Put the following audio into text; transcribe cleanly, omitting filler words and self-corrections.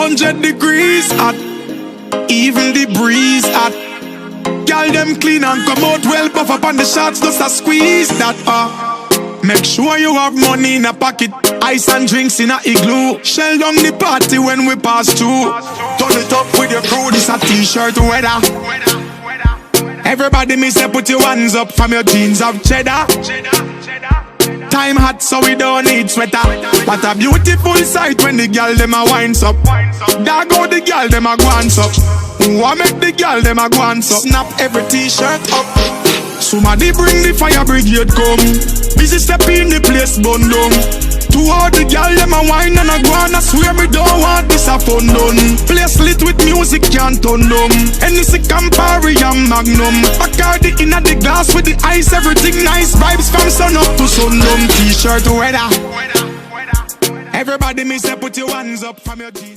100 degrees hot, even the breeze hot. Girl them clean and come out well, buff up on the shots, just a squeeze that Make sure you have money in a pocket, ice and drinks in a igloo. Shell down the party when we pass through. Turn it up with your crew, this a t-shirt weather. Everybody me say put your hands up from your jeans of cheddar. Time hot so we don't need sweater. What a beautiful sight when the girl them a winds up. There go the girl them a guans up. Who make the girl them a guans up. Snap every t-shirt up. Somebody bring the fire brigade come. Busy step in the place bun down. To all the girl them a wine and a guan. I swear me don't want this a fun done. Place lit with music can't turn down. Hennessy Campari and Magnum. Bacardi inna the glass with the ice. Everything nice, vibes from sun up to sundown. T-shirt weather. Everybody me say put your hands up from your jeans.